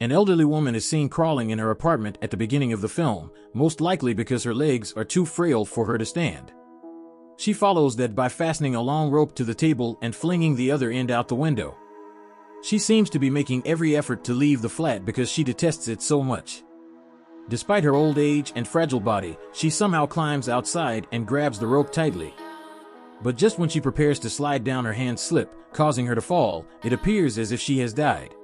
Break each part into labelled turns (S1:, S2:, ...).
S1: An elderly woman is seen crawling in her apartment at the beginning of the film, most likely because her legs are too frail for her to stand. She follows that by fastening a long rope to the table and flinging the other end out the window. She seems to be making every effort to leave the flat because she detests it so much. Despite her old age and fragile body, she somehow climbs outside and grabs the rope tightly. But just when she prepares to slide down, her hands slip, causing her to fall. It appears as if she has died.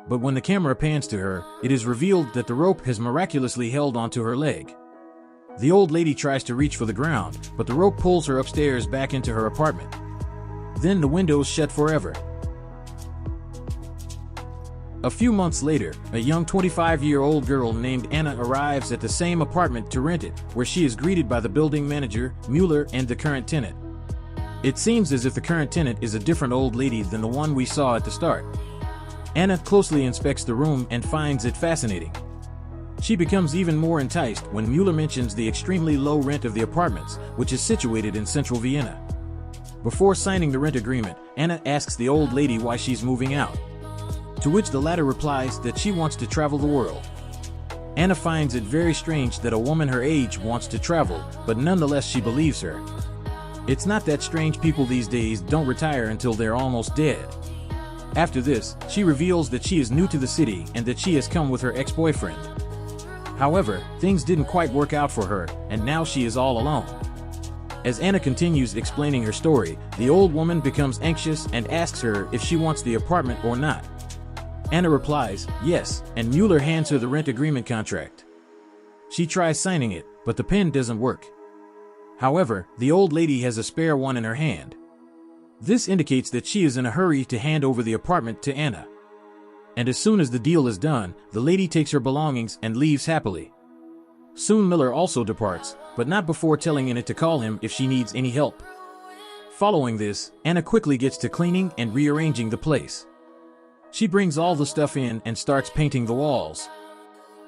S1: But when the camera pans to her, it is revealed that the rope has miraculously held onto her leg. The old lady tries to reach for the ground, but the rope pulls her upstairs back into her apartment. Then the windows shut forever. A few months later, a young 25-year-old girl named Anna arrives at the same apartment to rent it, where she is greeted by the building manager, Mueller, and the current tenant. It seems as if the current tenant is a different old lady than the one we saw at the start. Anna closely inspects the room and finds it fascinating. She becomes even more enticed when Mueller mentions the extremely low rent of the apartments, which is situated in central Vienna. Before signing the rent agreement, Anna asks the old lady why she's moving out, to which the latter replies that she wants to travel the world. Anna finds it very strange that a woman her age wants to travel, but nonetheless she believes her. It's not that strange people these days don't retire until they're almost dead. After this, she reveals that she is new to the city and that she has come with her ex-boyfriend. However, things didn't quite work out for her, and now she is all alone. As Anna continues explaining her story, the old woman becomes anxious and asks her if she wants the apartment or not. Anna replies, yes, and Mueller hands her the rent agreement contract. She tries signing it, but the pen doesn't work. However, the old lady has a spare one in her hand. This indicates that she is in a hurry to hand over the apartment to Anna. And as soon as the deal is done, the lady takes her belongings and leaves happily. Soon Miller also departs, but not before telling Anna to call him if she needs any help. Following this, Anna quickly gets to cleaning and rearranging the place. She brings all the stuff in and starts painting the walls.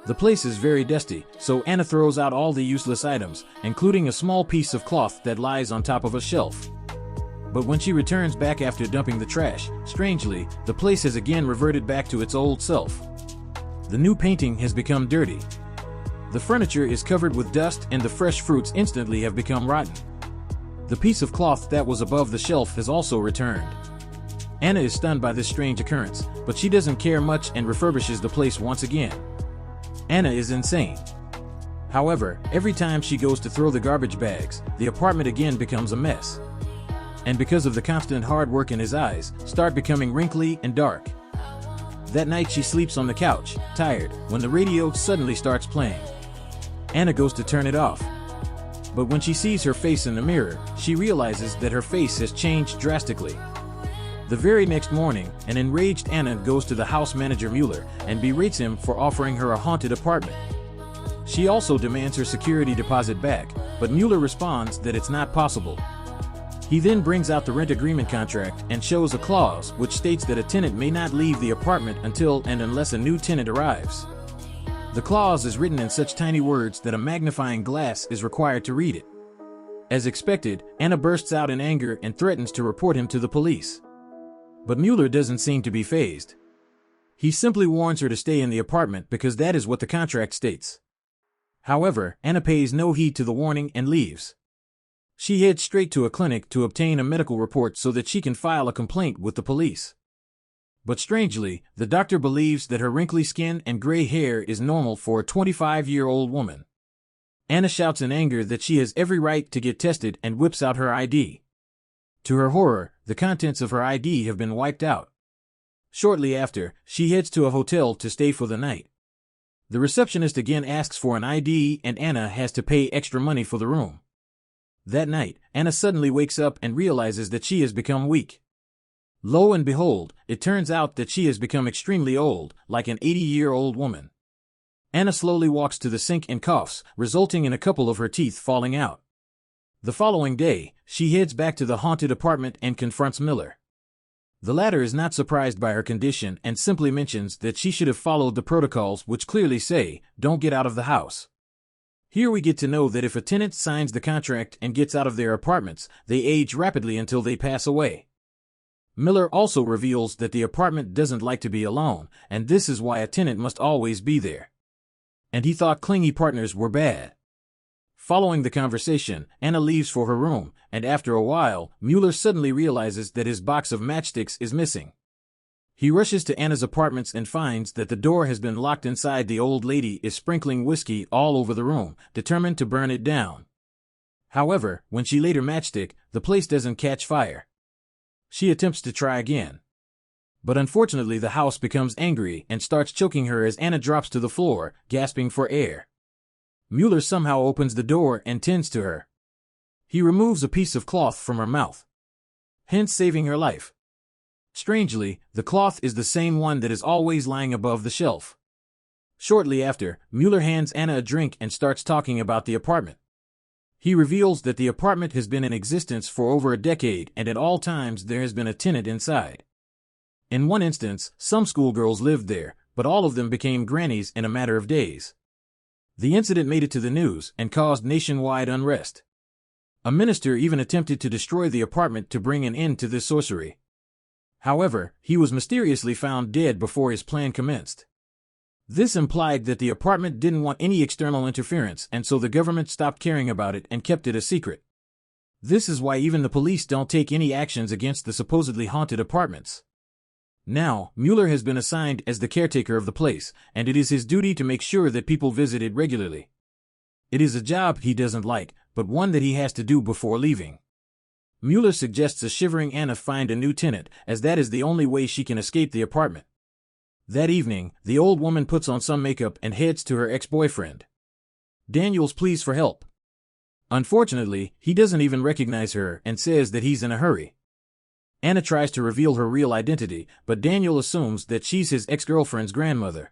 S1: The place is very dusty, so Anna throws out all the useless items, including a small piece of cloth that lies on top of a shelf. But when she returns back after dumping the trash, strangely, the place has again reverted back to its old self. The new painting has become dirty. The furniture is covered with dust and the fresh fruits instantly have become rotten. The piece of cloth that was above the shelf has also returned. Anna is stunned by this strange occurrence, but she doesn't care much and refurbishes the place once again. Anna is insane. However, every time she goes to throw the garbage bags, the apartment again becomes a mess. And because of the constant hard work in his eyes, start becoming wrinkly and dark. That night she sleeps on the couch, tired, when the radio suddenly starts playing. Anna goes to turn it off. But when she sees her face in the mirror, she realizes that her face has changed drastically. The very next morning, an enraged Anna goes to the house manager Mueller and berates him for offering her a haunted apartment. She also demands her security deposit back, but Mueller responds that it's not possible. He then brings out the rent agreement contract and shows a clause which states that a tenant may not leave the apartment until and unless a new tenant arrives. The clause is written in such tiny words that a magnifying glass is required to read it. As expected, Anna bursts out in anger and threatens to report him to the police. But Mueller doesn't seem to be fazed. He simply warns her to stay in the apartment because that is what the contract states. However, Anna pays no heed to the warning and leaves. She heads straight to a clinic to obtain a medical report so that she can file a complaint with the police. But strangely, the doctor believes that her wrinkly skin and gray hair is normal for a 25-year-old woman. Anna shouts in anger that she has every right to get tested and whips out her ID. To her horror, the contents of her ID have been wiped out. Shortly after, she heads to a hotel to stay for the night. The receptionist again asks for an ID and Anna has to pay extra money for the room. That night, Anna suddenly wakes up and realizes that she has become weak. Lo and behold, it turns out that she has become extremely old, like an 80-year-old woman. Anna slowly walks to the sink and coughs, resulting in a couple of her teeth falling out. The following day, she heads back to the haunted apartment and confronts Miller. The latter is not surprised by her condition and simply mentions that she should have followed the protocols which clearly say, don't get out of the house. Here we get to know that if a tenant signs the contract and gets out of their apartments, they age rapidly until they pass away. Miller also reveals that the apartment doesn't like to be alone, and this is why a tenant must always be there. And he thought clingy partners were bad. Following the conversation, Anna leaves for her room, and after a while, Mueller suddenly realizes that his box of matchsticks is missing. He rushes to Anna's apartments and finds that the door has been locked inside. The old lady is sprinkling whiskey all over the room, determined to burn it down. However, when she later matchstick, the place doesn't catch fire. She attempts to try again. But unfortunately the house becomes angry and starts choking her as Anna drops to the floor, gasping for air. Mueller somehow opens the door and tends to her. He removes a piece of cloth from her mouth, hence saving her life. Strangely, the cloth is the same one that is always lying above the shelf. Shortly after, Mueller hands Anna a drink and starts talking about the apartment. He reveals that the apartment has been in existence for over a decade and at all times there has been a tenant inside. In one instance, some schoolgirls lived there, but all of them became grannies in a matter of days. The incident made it to the news and caused nationwide unrest. A minister even attempted to destroy the apartment to bring an end to this sorcery. However, he was mysteriously found dead before his plan commenced. This implied that the apartment didn't want any external interference, and so the government stopped caring about it and kept it a secret. This is why even the police don't take any actions against the supposedly haunted apartments. Now, Mueller has been assigned as the caretaker of the place, and it is his duty to make sure that people visit it regularly. It is a job he doesn't like, but one that he has to do before leaving. Mueller suggests a shivering Anna find a new tenant, as that is the only way she can escape the apartment. That evening, the old woman puts on some makeup and heads to her ex-boyfriend. Daniel's pleas for help. Unfortunately, he doesn't even recognize her and says that he's in a hurry. Anna tries to reveal her real identity, but Daniel assumes that she's his ex-girlfriend's grandmother.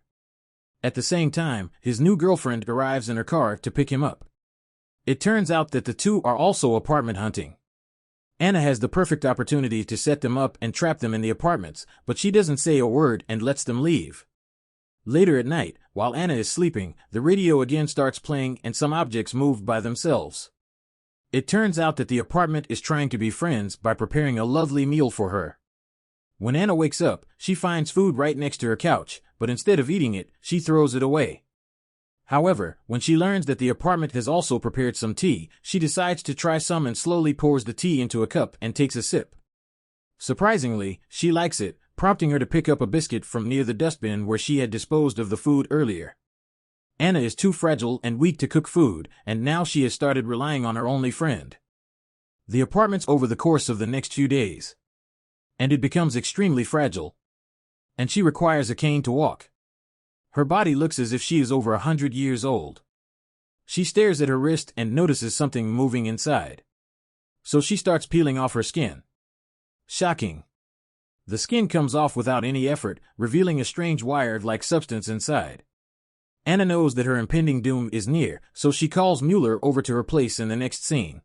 S1: At the same time, his new girlfriend arrives in her car to pick him up. It turns out that the two are also apartment hunting. Anna has the perfect opportunity to set them up and trap them in the apartments, but she doesn't say a word and lets them leave. Later at night, while Anna is sleeping, the radio again starts playing and some objects move by themselves. It turns out that the apartment is trying to be friends by preparing a lovely meal for her. When Anna wakes up, she finds food right next to her couch, but instead of eating it, she throws it away. However, when she learns that the apartment has also prepared some tea, she decides to try some and slowly pours the tea into a cup and takes a sip. Surprisingly, she likes it, prompting her to pick up a biscuit from near the dustbin where she had disposed of the food earlier. Anna is too fragile and weak to cook food, and now she has started relying on her only friend. The apartment's over the course of the next few days, and it becomes extremely fragile, and she requires a cane to walk. Her body looks as if she is over 100 years old. She stares at her wrist and notices something moving inside. So she starts peeling off her skin. Shocking. The skin comes off without any effort, revealing a strange wire-like substance inside. Anna knows that her impending doom is near, so she calls Mueller over to her place in the next scene.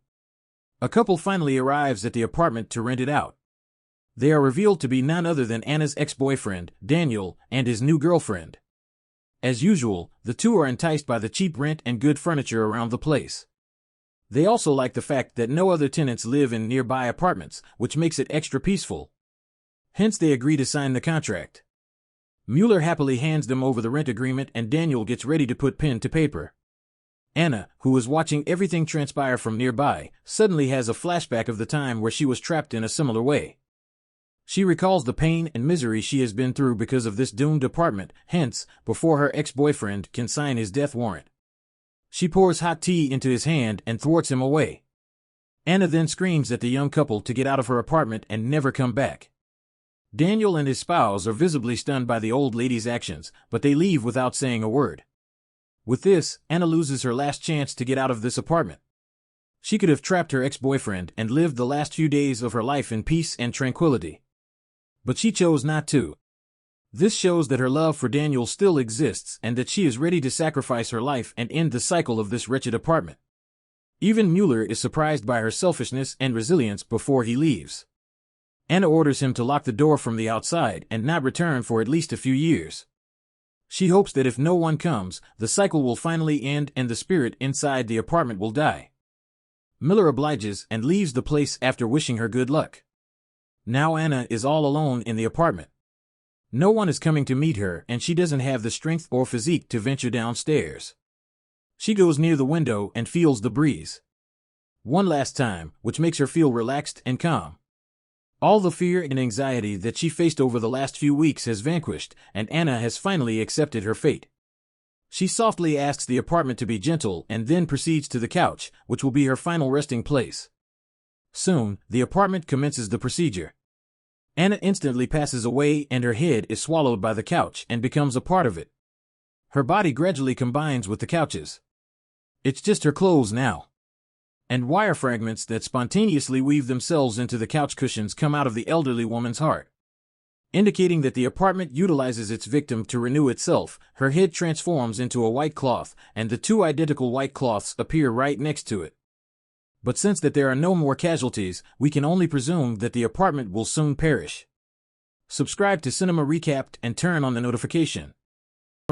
S1: A couple finally arrives at the apartment to rent it out. They are revealed to be none other than Anna's ex-boyfriend, Daniel, and his new girlfriend. As usual, the two are enticed by the cheap rent and good furniture around the place. They also like the fact that no other tenants live in nearby apartments, which makes it extra peaceful. Hence they agree to sign the contract. Mueller happily hands them over the rent agreement and Daniel gets ready to put pen to paper. Anna, who is watching everything transpire from nearby, suddenly has a flashback of the time where she was trapped in a similar way. She recalls the pain and misery she has been through because of this doomed apartment, hence, before her ex-boyfriend can sign his death warrant. She pours hot tea into his hand and thwarts him away. Anna then screams at the young couple to get out of her apartment and never come back. Daniel and his spouse are visibly stunned by the old lady's actions, but they leave without saying a word. With this, Anna loses her last chance to get out of this apartment. She could have trapped her ex-boyfriend and lived the last few days of her life in peace and tranquility. But she chose not to. This shows that her love for Daniel still exists and that she is ready to sacrifice her life and end the cycle of this wretched apartment. Even Mueller is surprised by her selfishness and resilience before he leaves. Anna orders him to lock the door from the outside and not return for at least a few years. She hopes that if no one comes, the cycle will finally end and the spirit inside the apartment will die. Miller obliges and leaves the place after wishing her good luck. Now Anna is all alone in the apartment. No one is coming to meet her, and she doesn't have the strength or physique to venture downstairs. She goes near the window and feels the breeze. One last time, which makes her feel relaxed and calm. All the fear and anxiety that she faced over the last few weeks has vanquished, and Anna has finally accepted her fate. She softly asks the apartment to be gentle and then proceeds to the couch, which will be her final resting place. Soon, the apartment commences the procedure. Anna instantly passes away and her head is swallowed by the couch and becomes a part of it. Her body gradually combines with the couch's. It's just her clothes now. And wire fragments that spontaneously weave themselves into the couch cushions come out of the elderly woman's heart. Indicating that the apartment utilizes its victim to renew itself, her head transforms into a white cloth, and the two identical white cloths appear right next to it. But since that there are no more casualties, we can only presume that the apartment will soon perish. Subscribe to Cinema Recapped and turn on the notification.